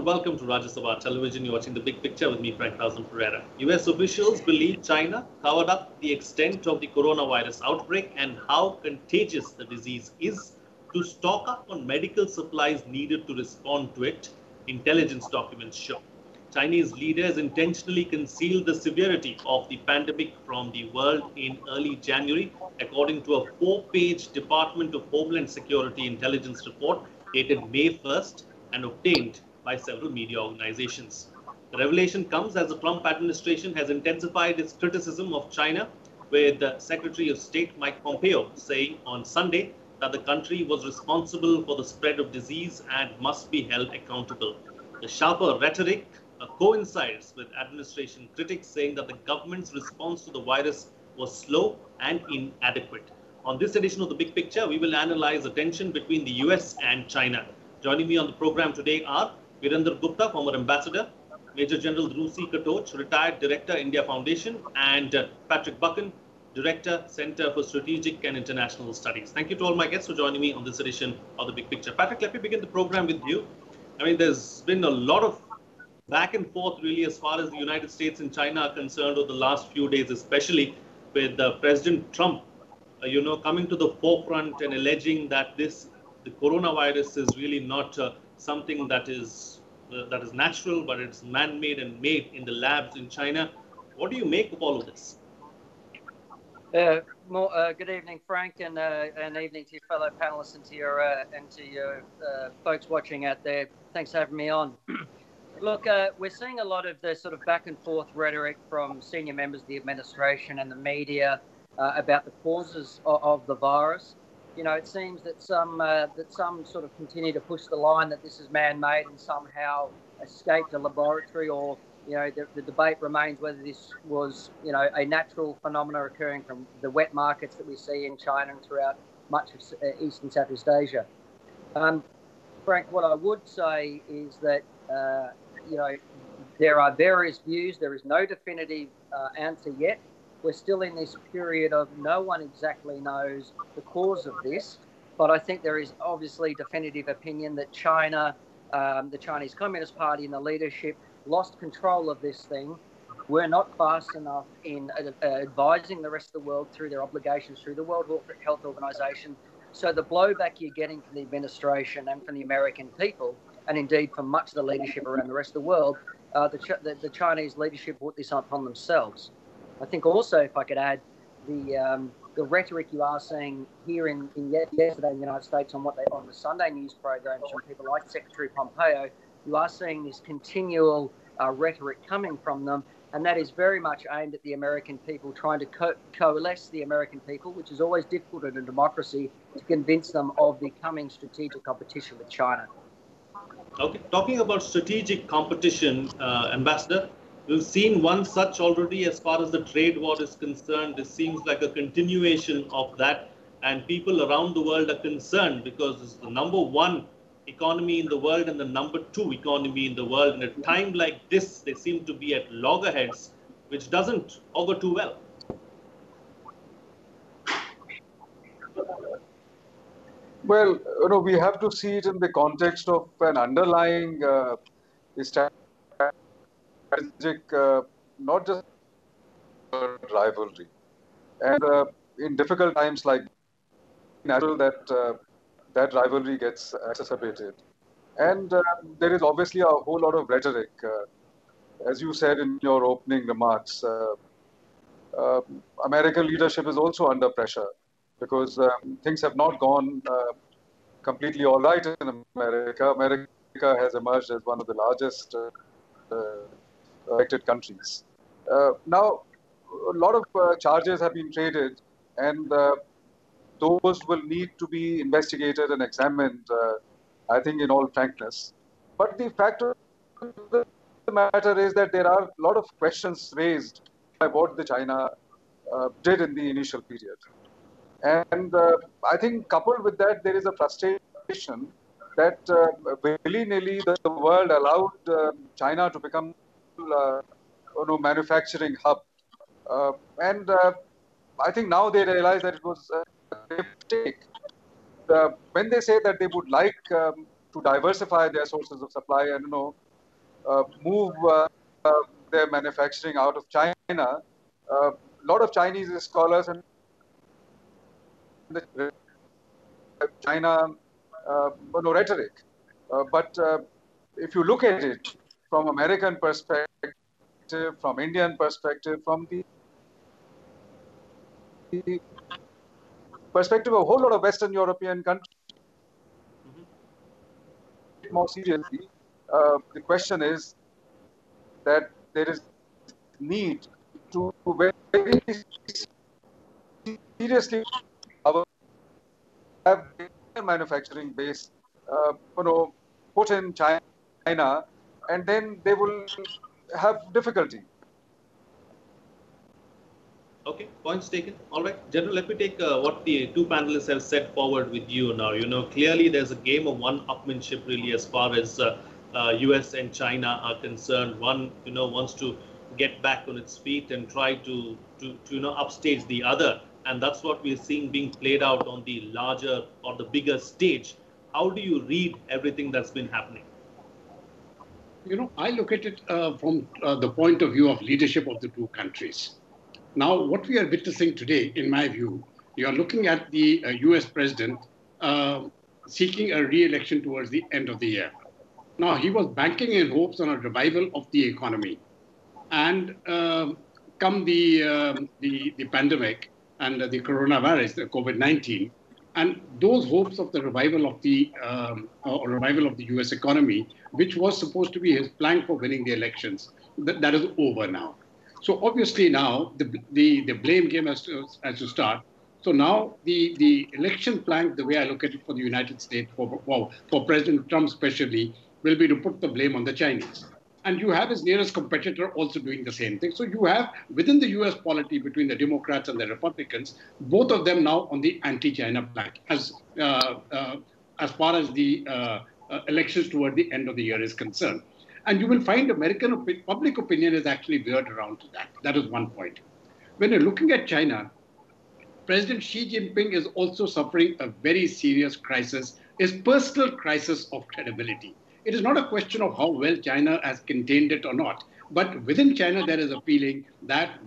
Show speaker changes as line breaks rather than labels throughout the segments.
and welcome to Rajya Sabha Television. You're watching The Big Picture with me, Frank Pereira. US officials believe China covered up the extent of the coronavirus outbreak and how contagious the disease is to stock up on medical supplies needed to respond to it, intelligence documents show. Chinese leaders intentionally concealed the severity of the pandemic from the world in early January, according to a 4-page Department of Homeland Security intelligence report dated May 1st and obtained by several media organizations. The revelation comes as the Trump administration has intensified its criticism of China, with the Secretary of State Mike Pompeo saying on Sunday that the country was responsible for the spread of disease and must be held accountable. The sharper rhetoric coincides with administration critics saying that the government's response to the virus was slow and inadequate. On this edition of The Big Picture, we will analyze the tension between the US and China. Joining me on the program today are Virender Gupta, former ambassador, Major General Dhruv Katoch, retired Director, India Foundation, and Patrick Buchan, Director, Center for Strategic and International Studies. Thank you to all my guests for joining me on this edition of The Big Picture. Patrick, let me begin the program with you. I mean, there's been a lot of back and forth, really, as far as the United States and China are concerned over the last few days, especially with President Trump, coming to the forefront and alleging that the coronavirus is really not something that is natural, but it's man-made and made in the labs in China. What do you make of all of this?
Good evening, Frank, and evening to your fellow panelists and to your folks watching out there. Thanks for having me on. Look, we're seeing a lot of the sort of back and forth rhetoric from senior members of the administration and the media about the causes of the virus. You know, it seems that some sort of continue to push the line that this is man-made and somehow escaped a laboratory, or the debate remains whether this was a natural phenomena occurring from the wet markets that we see in China and throughout much of East and Southeast Asia. Frank, what I would say is that there are various views. There is no definitive answer yet. We're still in this period of no one exactly knows the cause of this, but I think there is obviously definitive opinion that China, the Chinese Communist Party and the leadership lost control of this thing, were not fast enough in advising the rest of the world through their obligations through the World Health Organization. So the blowback you're getting from the administration and from the American people, and indeed from much of the leadership around the rest of the world, the Chinese leadership brought this upon themselves. I think also, if I could add, the rhetoric you are seeing here yesterday in the United States on the Sunday news programs from people like Secretary Pompeo, you are seeing this continual rhetoric coming from them, and that is very much aimed at the American people, trying to coalesce the American people, which is always difficult in a democracy, to convince them of the coming strategic competition with China.
Okay, talking about strategic competition, Ambassador, we've seen one such already as far as the trade war is concerned. This seems like a continuation of that, and people around the world are concerned because it's the number one economy in the world and the number two economy in the world. And at a time like this, they seem to be at loggerheads, which doesn't augur too well.
Well, we have to see it in the context of an underlying strategic, not just rivalry. And in difficult times like natural that rivalry gets exacerbated. And there is obviously a whole lot of rhetoric. As you said in your opening remarks, American leadership is also under pressure because things have not gone completely all right in America. America has emerged as one of the largest affected countries. Now, a lot of charges have been traded, and those will need to be investigated and examined, I think, in all frankness. But the fact of the matter is that there are a lot of questions raised by what the China did in the initial period. And I think coupled with that, there is a frustration that willy-nilly the world allowed China to become manufacturing hub. And I think now they realize that it was a mistake. When they say that they would like to diversify their sources of supply and move their manufacturing out of China. A lot of Chinese scholars and the China rhetoric. But if you look at it from American perspective, from Indian perspective, from the perspective of a whole lot of Western European countries, more seriously, the question is that there is need to very seriously have their manufacturing base, put in China, and then they will have difficulty.
Okay, points taken. All right, General, let me take what the two panelists have set forward with you now. Clearly there's a game of one-upmanship really as far as US and China are concerned. One, wants to get back on its feet and try to upstage the other. And that's what we're seeing being played out on the larger or the bigger stage. How do you read everything that's been happening?
I look at it from the point of view of leadership of the two countries. Now, what we are witnessing today, in my view, you are looking at the US president seeking a re-election towards the end of the year. Now, he was banking in hopes on a revival of the economy. And come the pandemic and the coronavirus, the COVID-19, and those hopes of the revival of the US economy, which was supposed to be his plank for winning the elections, that is over now. So obviously now the blame game has to start. So now the election plank, the way I look at it for the United States, for President Trump especially, will be to put the blame on the Chinese. And you have his nearest competitor also doing the same thing. So you have within the US polity between the Democrats and the Republicans, both of them now on the anti-China plank as far as the elections toward the end of the year is concerned. And you will find American public opinion is actually veered around to that. That is one point. When you're looking at China, President Xi Jinping is also suffering a very serious crisis, his personal crisis of credibility. It is not a question of how well China has contained it or not, but within China there is a feeling that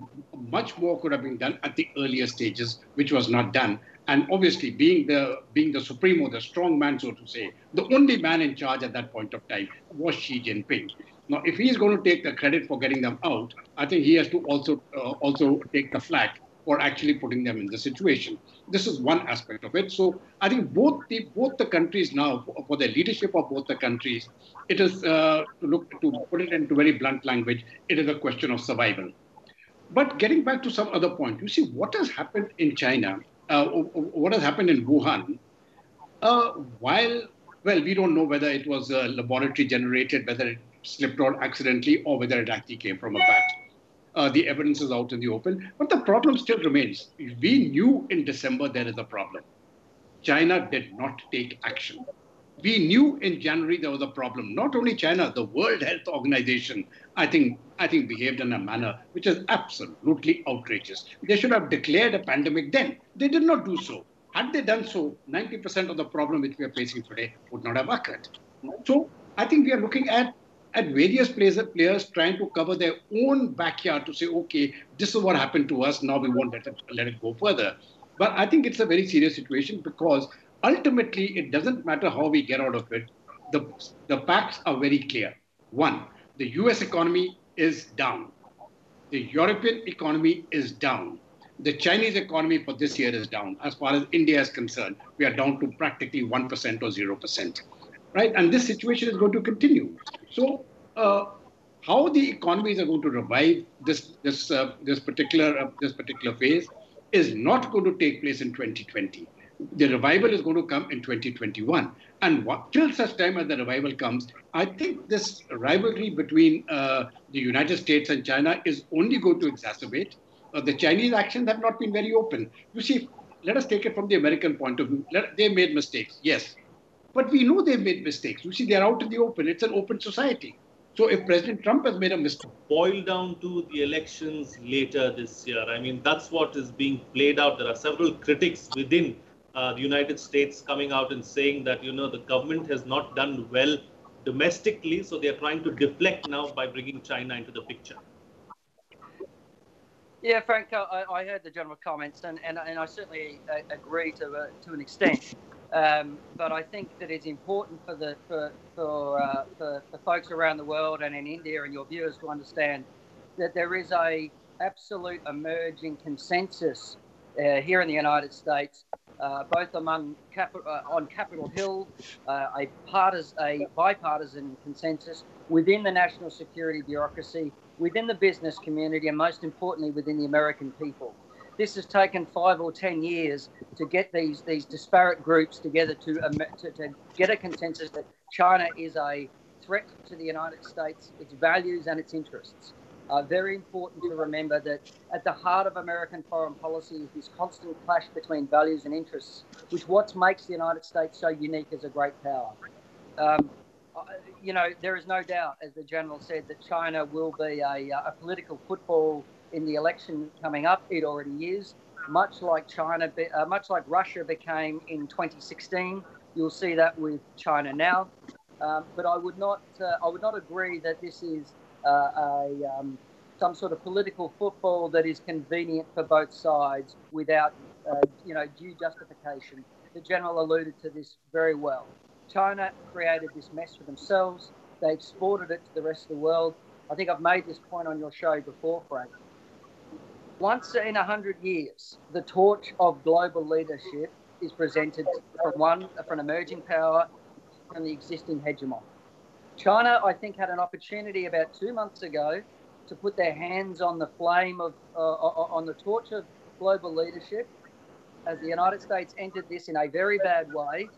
much more could have been done at the earlier stages, which was not done. And obviously, being the supremo, the strong man, so to say, the only man in charge at that point of time was Xi Jinping. Now, if he's going to take the credit for getting them out, I think he has to also take the flak for actually putting them in the situation. This is one aspect of it. So I think both the countries now, for the leadership of both the countries, it is to put it into very blunt language, it is a question of survival. But getting back to some other point, you see what has happened in China. What has happened in Wuhan, we don't know whether it was laboratory generated, whether it slipped out accidentally, or whether it actually came from a bat. The evidence is out in the open, but the problem still remains. We knew in December there is a problem. China did not take action. We knew in January there was a problem. Not only China, the World Health Organization, I think behaved in a manner which is absolutely outrageous. They should have declared a pandemic then. They did not do so. Had they done so, 90% of the problem which we are facing today would not have occurred. So I think we are looking at various players trying to cover their own backyard to say, okay, this is what happened to us. Now we won't let it go further. But I think it's a very serious situation because ultimately, it doesn't matter how we get out of it. The facts are very clear. One, the US economy is down. The European economy is down. The Chinese economy for this year is down. As far as India is concerned, we are down to practically 1% or 0%. Right? And this situation is going to continue. So how the economies are going to revive this particular phase is not going to take place in 2020. The revival is going to come in 2021. And till such time as the revival comes, I think this rivalry between the United States and China is only going to exacerbate. The Chinese actions have not been very open. You see, let us take it from the American point of view. They made mistakes, yes. But we know they've made mistakes. You see, they're out in the open. It's an open society. So if President Trump has made a mistake.
Boil down to the elections later this year. I mean, that's what is being played out. There are several critics within the United States coming out and saying that, the government has not done well domestically, so they are trying to deflect now by bringing China into the picture.
Yeah, Frank, I heard the general comments, and I certainly agree to an extent. But I think that it's important for folks around the world and in India and your viewers to understand that there is a absolute emerging consensus here in the United States, both among on Capitol Hill, a bipartisan consensus within the national security bureaucracy, within the business community, and most importantly, within the American people. This has taken 5 or 10 years to get these disparate groups together to get a consensus that China is a threat to the United States, its values and its interests. Very important to remember that at the heart of American foreign policy is this constant clash between values and interests, which what makes the United States so unique as a great power. There is no doubt, as the General said, that China will be a political football in the election coming up. It already is. Much like Russia became in 2016, you'll see that with China now. But I would not agree that this is some sort of political football that is convenient for both sides without due justification. The General alluded to this very well. China created this mess for themselves. They exported it to the rest of the world. I think I've made this point on your show before, Frank. Once in 100 years, the torch of global leadership is presented from an emerging power, from the existing hegemon. China, I think, had an opportunity about 2 months ago to put their hands on the flame on the torch of global leadership, as the United States entered this in a very bad way,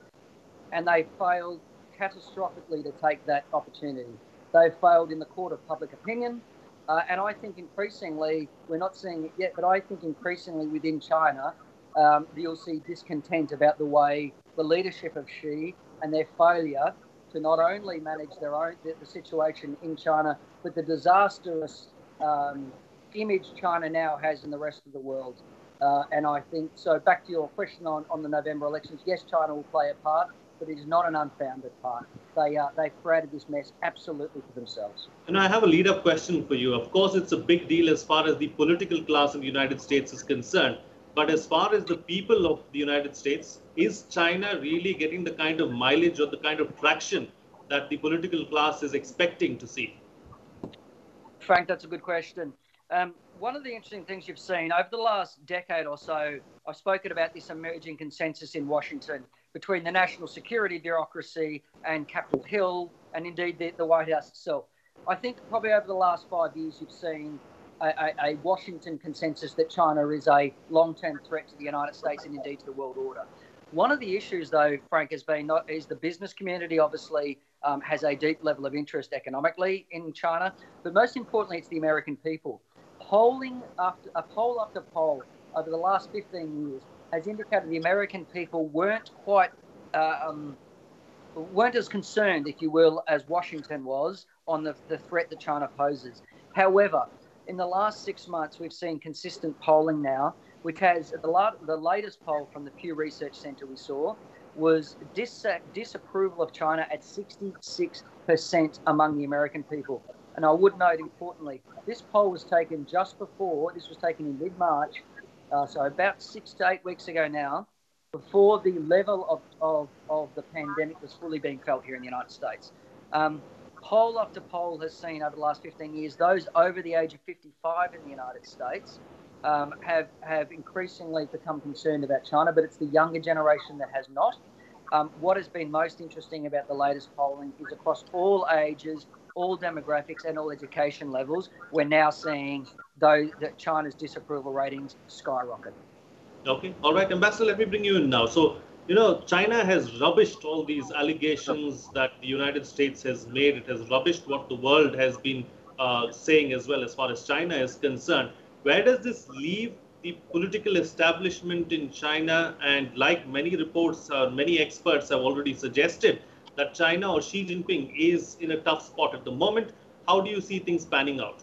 and they failed catastrophically to take that opportunity. They failed in the court of public opinion, and I think increasingly, we're not seeing it yet, but I think increasingly within China, you'll see discontent about the way the leadership of Xi and their failure to not only manage the situation in China, but the disastrous image China now has in the rest of the world. And I think, so back to your question on the November elections, yes, China will play a part, but it is not an unfounded part. They've created this mess absolutely for themselves.
And I have a lead-up question for you. Of course, it's a big deal as far as the political class in the United States is concerned. But as far as the people of the United States, is China really getting the kind of mileage or the kind of traction that the political class is expecting to see?
Frank, that's a good question. One of the interesting things you've seen over the last decade or so, I've spoken about this emerging consensus in Washington between the national security bureaucracy and Capitol Hill, and indeed the White House itself. I think probably over the last 5 years, you've seen a Washington consensus that China is a long-term threat to the United States and indeed to the world order. One of the issues, though, Frank, is the business community obviously has a deep level of interest economically in China, but most importantly, it's the American people. Poll after poll over the last 15 years has indicated the American people weren't as concerned, if you will, as Washington was on the threat that China poses. However, in the last 6 months, we've seen consistent polling now, which has the latest poll from the Pew Research Center we saw was disapproval of China at 66% among the American people. And I would note, importantly, this poll was taken this was taken in mid-March, so about 6 to 8 weeks ago now, before the level of the pandemic was fully being felt here in the United States. Poll after poll has seen over the last 15 years, those over the age of 55 in the United States have increasingly become concerned about China, but it's the younger generation that has not. What has been most interesting about the latest polling is across all ages, all demographics and all education levels, we're now seeing that China's disapproval ratings skyrocket.
Okay. All right, Ambassador, let me bring you in now. So, China has rubbished all these allegations that the United States has made. It has rubbished what the world has been saying as well as far as China is concerned. Where does this leave the political establishment in China? And like many reports, many experts have already suggested that China or Xi Jinping is in a tough spot at the moment. How do you see things panning out?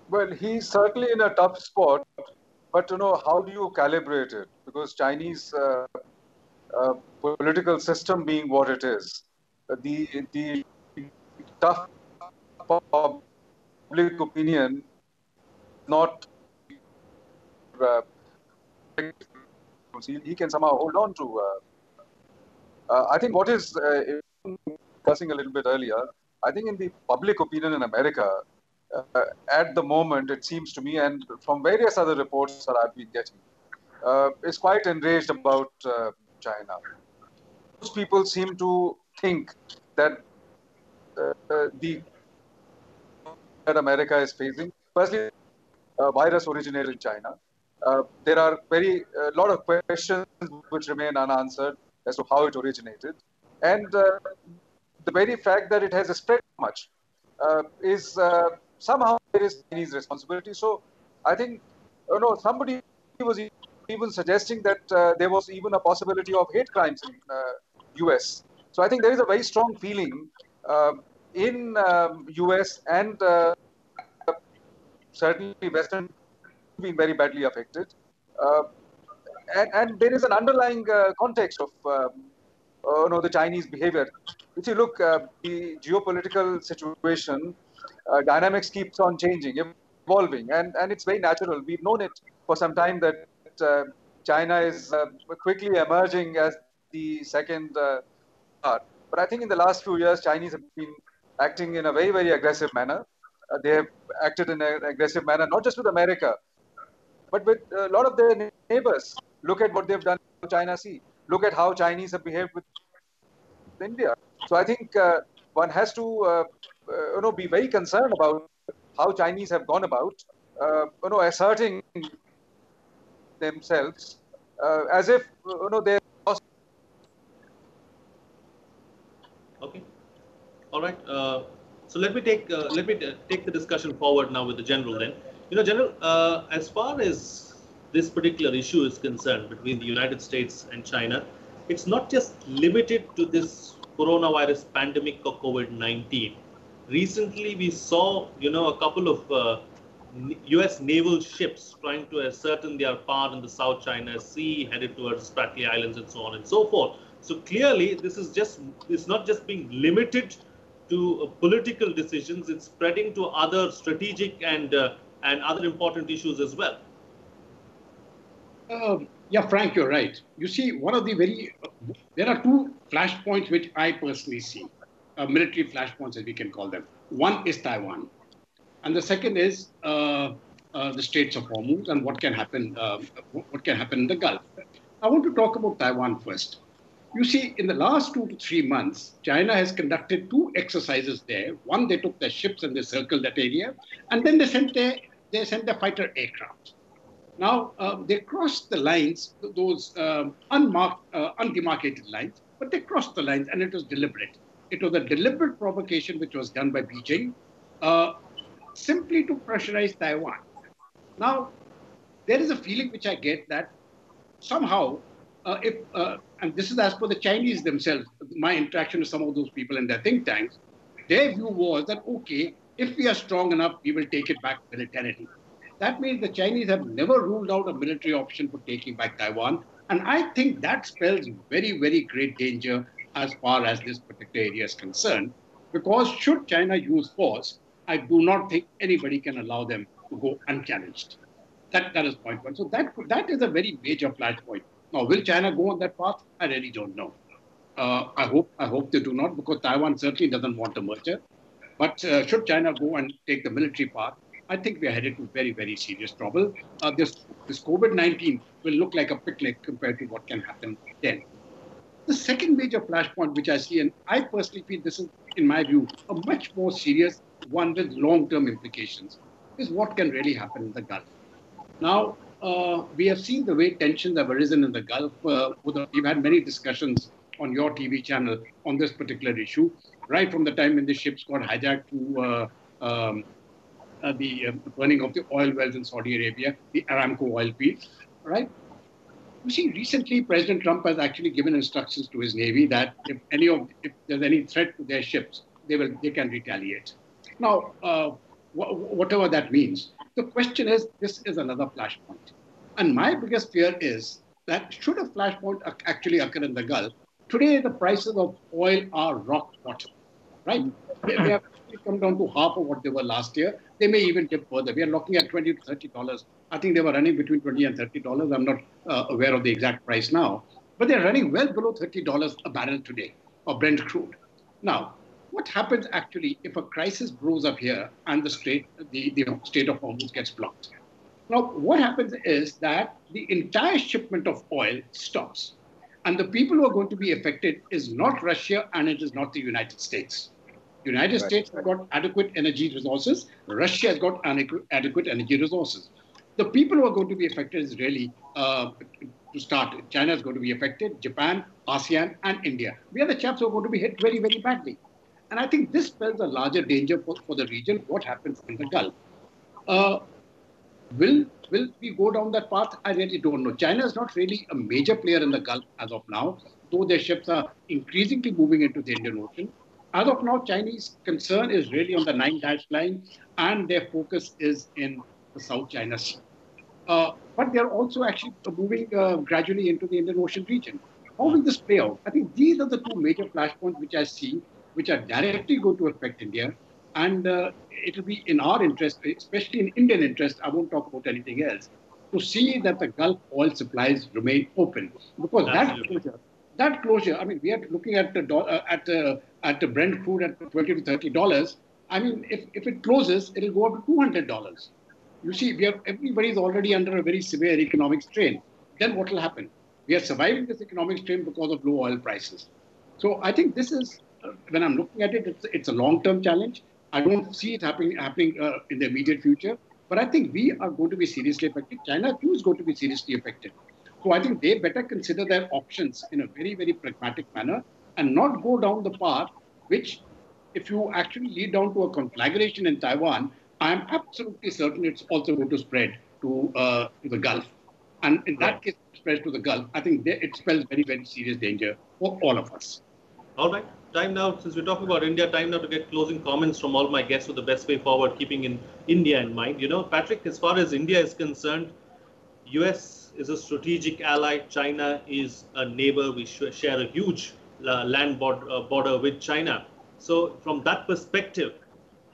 Well, he's certainly in a tough spot, but how do you calibrate it? Because Chinese political system being what it is, the tough public opinion not uh, he can somehow hold on to. I think what is discussing a little bit earlier. I think in the public opinion in America, at the moment, it seems to me, and from various other reports that I've been getting, is quite enraged about China. Most people seem to think that the that America is facing, firstly, virus originated in China. There are a lot of questions which remain unanswered as to how it originated, and the very fact that it has spread much is somehow there is Chinese responsibility. So I think somebody was even suggesting that there was even a possibility of hate crimes in US. So I think there is a very strong feeling in US and certainly Western being very badly affected. Uh, and there is an underlying context of the Chinese behavior. If you look, the geopolitical situation, dynamics keeps on changing, evolving, and it's very natural. We've known it for some time that China is quickly emerging as the second power. But I think in the last few years, Chinese have been acting in a very, very aggressive manner. They have acted in an aggressive manner, not just with America, but with a lot of their neighbors. Look at what they've done to China Sea. Look at how Chinese have behaved with India. So I think one has to be very concerned about how Chinese have gone about asserting themselves as if they're lost.
Okay. All right. So let me take the discussion forward now with the general. Then, General, as far as this particular issue is concerned between the United States and China, it's not just limited to this coronavirus pandemic or COVID-19. Recently, we saw a couple of U.S. naval ships trying to ascertain their power in the South China Sea, headed towards Spratly Islands, and so on and so forth. So clearly, it's not just being limited to political decisions; it's spreading to other strategic and other important issues as well.
Yeah, Frank, you're right. You see, there are two flashpoints which I personally see, military flashpoints as we can call them. One is Taiwan, and the second is the Straits of Hormuz and what can happen in the Gulf. I want to talk about Taiwan first. You see, in the last 2 to 3 months, China has conducted two exercises there. One, they took their ships and they circled that area, and then they sent their fighter aircraft. Now, they crossed the lines, those undemarcated lines, but they crossed the lines and it was deliberate. It was a deliberate provocation which was done by Beijing simply to pressurize Taiwan. Now, there is a feeling which I get that somehow, and this is as per the Chinese themselves, my interaction with some of those people in their think tanks, their view was that, okay, if we are strong enough, we will take it back militarily. That means the Chinese have never ruled out a military option for taking back Taiwan. And I think that spells very, very great danger as far as this particular area is concerned. Because should China use force, I do not think anybody can allow them to go unchallenged. That is point one. So that is a very major flashpoint. Now, will China go on that path? I really don't know. I hope they do not, because Taiwan certainly doesn't want a merger. But should China go and take the military path, I think we are headed to very, very serious trouble. This COVID-19 will look like a picnic compared to what can happen then. The second major flashpoint which I see, and I personally feel this is, in my view, a much more serious one with long-term implications, is what can really happen in the Gulf. Now, we have seen the way tensions have arisen in the Gulf. We've had many discussions on your TV channel on this particular issue, right from the time when the ships got hijacked to the burning of the oil wells in Saudi Arabia, the Aramco oil fields, right? You see, recently President Trump has actually given instructions to his Navy that if there's any threat to their ships, they can retaliate. Now, whatever that means, the question is, this is another flashpoint. And my biggest fear is that should a flashpoint actually occur in the Gulf, today the prices of oil are rock bottom, right? They have actually come down to half of what they were last year. They may even dip further. We are looking at $20 to $30. I think they were running between $20 and $30. I'm not aware of the exact price now, but they're running well below $30 a barrel today of Brent crude. Now, what happens actually if a crisis blows up here and the Strait of Hormuz gets blocked? Now, what happens is that the entire shipment of oil stops. And the people who are going to be affected is not Russia and it is not the United States. The United States have got adequate energy resources. Russia has got adequate energy resources. The people who are going to be affected is really, to start, China is going to be affected, Japan, ASEAN, and India. We are the chaps who are going to be hit very, very badly. And I think this spells a larger danger for the region, what happens in the Gulf. Will we go down that path? I really don't know. China is not really a major player in the Gulf as of now, though their ships are increasingly moving into the Indian Ocean. As of now, Chinese concern is really on the Nine-Dash Line, and their focus is in the South China Sea. But they're also actually moving gradually into the Indian Ocean region. How will this play out? I think these are the two major flashpoints which I see, which are directly going to affect India. And it will be in our interest, especially in Indian interest, I won't talk about anything else, to see that the Gulf oil supplies remain open. Because that closure, I mean, we are looking at the Brent crude at $20 to $30. I mean, if it closes, it will go up to $200. You see, everybody's already under a very severe economic strain. Then what will happen? We are surviving this economic strain because of low oil prices. So I think this is, when I'm looking at it, it's a long-term challenge. I don't see it happening in the immediate future. But I think we are going to be seriously affected. China, too, is going to be seriously affected. So I think they better consider their options in a very, very pragmatic manner and not go down the path which, if you actually lead down to a conflagration in Taiwan, I am absolutely certain it's also going to spread to the Gulf. And in that case, it spreads to the Gulf. I think it spells very, very serious danger for all of us.
All right. Time now, since we're talking about India, time now to get closing comments from all my guests with the best way forward, keeping in India in mind. You know, Patrick, as far as India is concerned, US is a strategic ally. China is a neighbor. We share a huge land border with China. So from that perspective,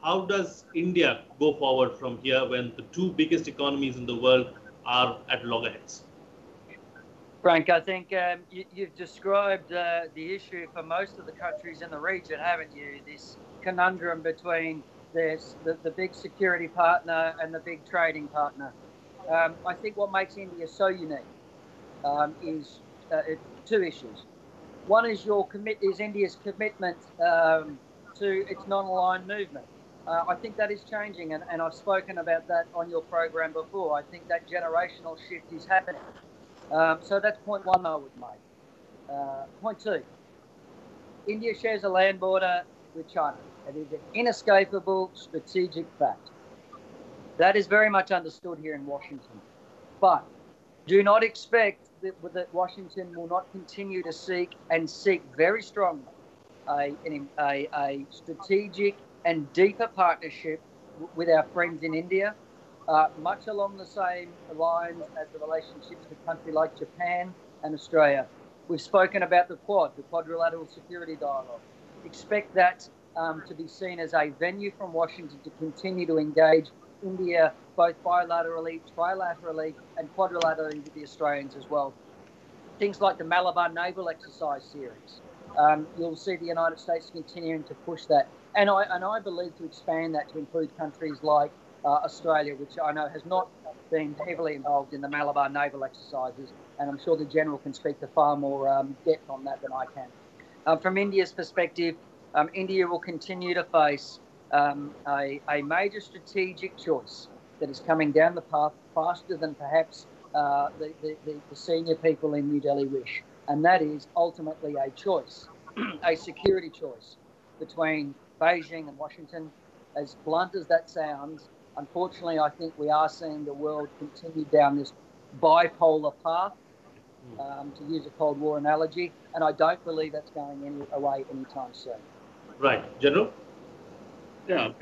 how does India go forward from here when the two biggest economies in the world are at loggerheads?
Frank, I think you've described the issue for most of the countries in the region, haven't you? This conundrum between the big security partner and the big trading partner. I think what makes India so unique is two issues. One is India's commitment to its non-aligned movement. I think that is changing, and I've spoken about that on your program before. I think that generational shift is happening. So that's point one I would make. Point two, India shares a land border with China. It is an inescapable strategic fact. That is very much understood here in Washington. But do not expect that Washington will not continue to seek very strongly a strategic and deeper partnership with our friends in India, much along the same lines as the relationships with countries like Japan and Australia. We've spoken about the quadrilateral security dialogue. Expect that to be seen as a venue from Washington to continue to engage India both bilaterally, trilaterally, and quadrilaterally with the Australians as well. Things like the Malabar Naval Exercise Series. You'll see the United States continuing to push that. And I believe to expand that to include countries like Australia, which I know has not been heavily involved in the Malabar naval exercises, and I'm sure the General can speak to far more depth on that than I can. From India's perspective, India will continue to face a major strategic choice that is coming down the path faster than perhaps the senior people in New Delhi wish, and that is ultimately a choice, a security choice between Beijing and Washington. As blunt as that sounds, unfortunately, I think we are seeing the world continue down this bipolar path, to use a Cold War analogy, and I don't believe that's going away anytime soon.
Right. General?
Yeah,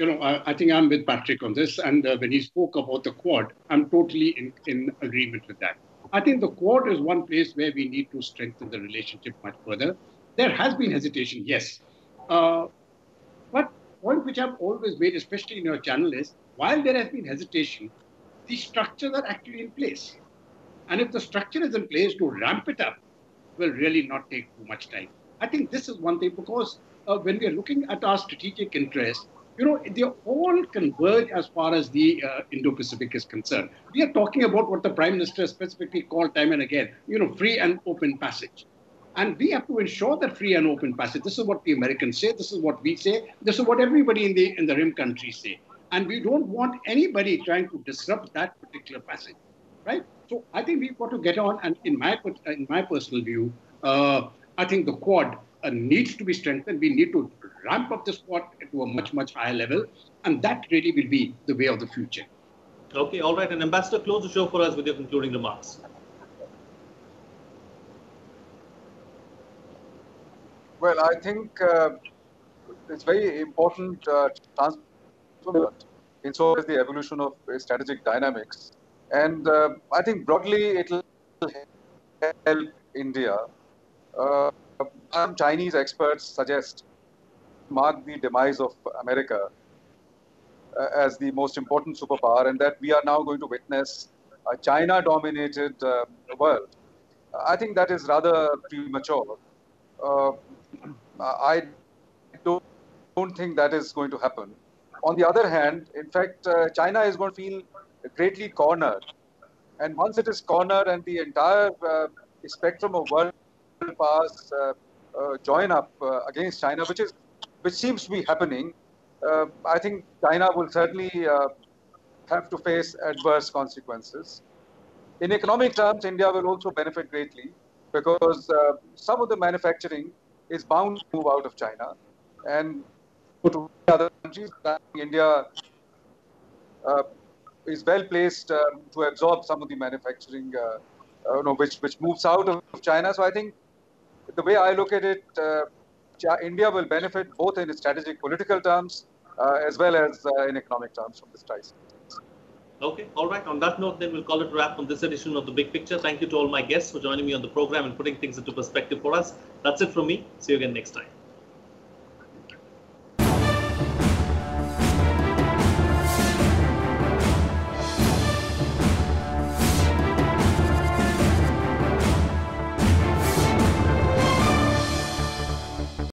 I think I'm with Patrick on this, and when he spoke about the Quad, I'm totally in agreement with that. I think the Quad is one place where we need to strengthen the relationship much further. There has been hesitation, yes. But point which I've always made, especially in your channel, is while there has been hesitation, the structures are actually in place. And if the structure is in place, to ramp it up will really not take too much time. I think this is one thing because when we are looking at our strategic interests, they all converge as far as the Indo-Pacific is concerned. We are talking about what the Prime Minister specifically called time and again, free and open passage. And we have to ensure that free and open passage. This is what the Americans say. This is what we say. This is what everybody in the rim countries say. And we don't want anybody trying to disrupt that particular passage, right? So I think we've got to get on. And in my personal view, I think the Quad needs to be strengthened. We need to ramp up the Quad to a much, much higher level. And that really will be the way of the future.
Okay, all right. And Ambassador, close the show for us with your concluding remarks.
Well, I think it's very important in so as the evolution of strategic dynamics. And I think broadly it will help India. Some Chinese experts suggest mark the demise of America as the most important superpower, and that we are now going to witness a China-dominated world. I think that is rather premature. I don't think that is going to happen. On the other hand, in fact, China is going to feel greatly cornered. And once it is cornered and the entire spectrum of world powers join up against China, which seems to be happening, I think China will certainly have to face adverse consequences. In economic terms, India will also benefit greatly because some of the manufacturing is bound to move out of China and go to other countries. India is well placed to absorb some of the manufacturing which moves out of China. So I think the way I look at it, India will benefit both in strategic political terms as well as in economic terms from this crisis.
Okay, all right. On that note, then we'll call it a wrap on this edition of The Big Picture. Thank you to all my guests for joining me on the program and putting things into perspective for us. That's it from me. See you again next time.